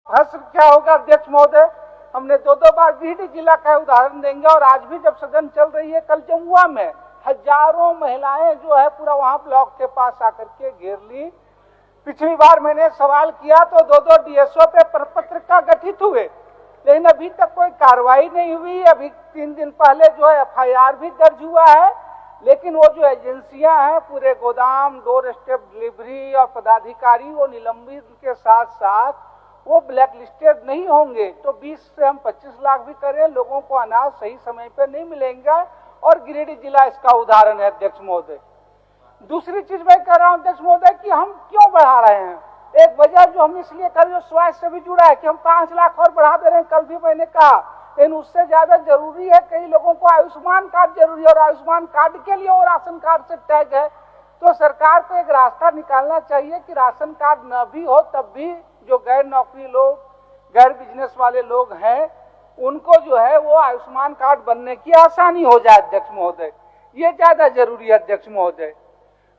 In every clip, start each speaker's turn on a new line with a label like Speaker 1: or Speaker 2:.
Speaker 1: हर्ष क्या होगा अध्यक्ष महोदय, हमने दो बार गिरिडीह जिला का उदाहरण देंगे और आज भी जब सदन चल रही है, कल जमुआ में हजारों महिलाएं जो है पूरा वहां ब्लॉक के पास आकर के घेर ली। पिछली बार मैंने सवाल किया तो दो डीएसओ पे प्रपत्र का गठित हुए, लेकिन अभी तक कोई कार्रवाई नहीं हुई। अभी 3 दिन पहले जो है एफआईआर भी दर्ज हुआ है, लेकिन वो जो एजेंसियां हैं पूरे गोदाम, डोर स्टेप डिलीवरी और पदाधिकारी वो निलंबित के साथ साथ वो ब्लैक लिस्टेड नहीं होंगे। तो 20 से हम 25 लाख भी करें, लोगों को अनाज सही समय पे नहीं मिलेंगे और गिरिडीह जिला इसका उदाहरण है अध्यक्ष महोदय। दूसरी चीज मैं कह रहा हूं अध्यक्ष महोदय कि हम क्यों बढ़ा रहे हैं, एक वजह जो हम इसलिए कर, जो स्वास्थ्य से भी जुड़ा है कि हम 5 लाख और बढ़ा दे रहे हैं, कल भी मैंने कहा। लेकिन उससे ज्यादा जरूरी है, कई लोगों को आयुष्मान कार्ड जरूरी है और आयुष्मान कार्ड के लिए वो राशन कार्ड से टैग है। तो सरकार को एक रास्ता निकालना चाहिए कि राशन कार्ड न भी हो तब भी जो गैर नौकरी लोग, गैर बिजनेस वाले लोग हैं, उनको जो है वो आयुष्मान कार्ड बनने की आसानी हो जाए अध्यक्ष महोदय। ये ज्यादा जरूरी है अध्यक्ष महोदय।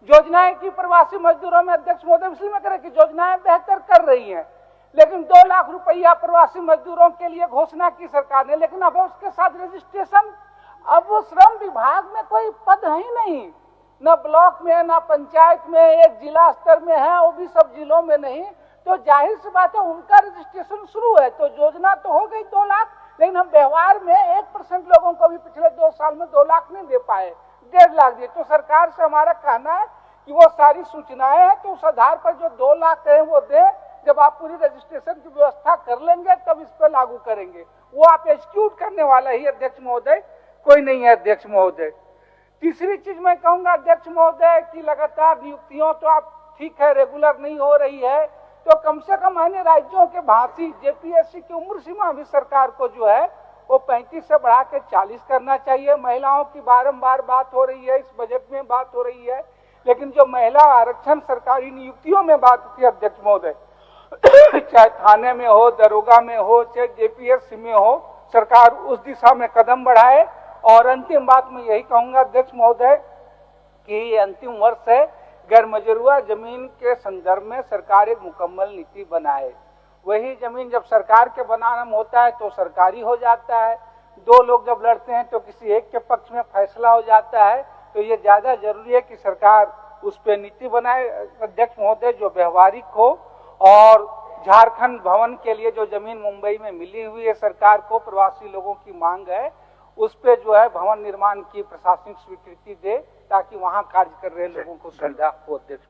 Speaker 1: योजनाएं की प्रवासी मजदूरों में अध्यक्ष महोदय इसलिए मैं कह रहा कि योजनाएं बेहतर कर रही हैं, लेकिन 2 लाख रुपया प्रवासी मजदूरों के लिए घोषणा की सरकार ने, लेकिन अब उसके साथ रजिस्ट्रेशन, अब वो श्रम विभाग में कोई पद है ही नहीं, न ब्लॉक में न पंचायत में, एक जिला स्तर में है, वो भी सब जिलों में नहीं। तो जाहिर सी बात है उनका रजिस्ट्रेशन शुरू है। तो योजना तो हो गई 2 लाख, लेकिन हम व्यवहार में 1% लोगों को भी पिछले 2 साल में 2 लाख नहीं दे पाए, 1.5 लाख दिए। तो सरकार से हमारा कहना है कि वो सारी सूचनाएं हैं तो उस आधार पर जो 2 लाख है वो दे। जब आप पूरी रजिस्ट्रेशन की व्यवस्था कर लेंगे तब इस पर लागू करेंगे। वो आप एग्जीक्यूट करने वाला ही अध्यक्ष महोदय, कोई नहीं है अध्यक्ष महोदय। तीसरी चीज मैं कहूंगा अध्यक्ष महोदय कि लगातार नियुक्तियों तो आप ठीक है रेगुलर नहीं हो रही है, तो कम से कम अन्य राज्यों के भांति जेपीएससी की उम्र सीमा भी सरकार को जो है वो 35 से बढ़ा के 40 करना चाहिए। महिलाओं की बारंबार बात हो रही है, इस बजट में बात हो रही है, लेकिन जो महिला आरक्षण सरकारी नियुक्तियों में बात होती है अध्यक्ष महोदय, चाहे थाने में हो, दरोगा में हो, चाहे जेपीएससी में हो, सरकार उस दिशा में कदम बढ़ाए। और अंतिम बात मैं यही कहूंगा अध्यक्ष महोदय कि अंतिम वर्ष है, गैर मजरूआ जमीन के संदर्भ में सरकार एक मुकम्मल नीति बनाए। वही जमीन जब सरकार के बनाना होता है तो सरकारी हो जाता है, 2 लोग जब लड़ते हैं तो किसी एक के पक्ष में फैसला हो जाता है। तो ये ज्यादा जरूरी है कि सरकार उस पर नीति बनाए अध्यक्ष महोदय जो व्यवहारिक हो। और झारखंड भवन के लिए जो जमीन मुंबई में मिली हुई है सरकार को, प्रवासी लोगों की मांग है, उस पे जो है भवन निर्माण की प्रशासनिक स्वीकृति दे ताकि वहां कार्य कर रहे लोगों को सुविधा हो।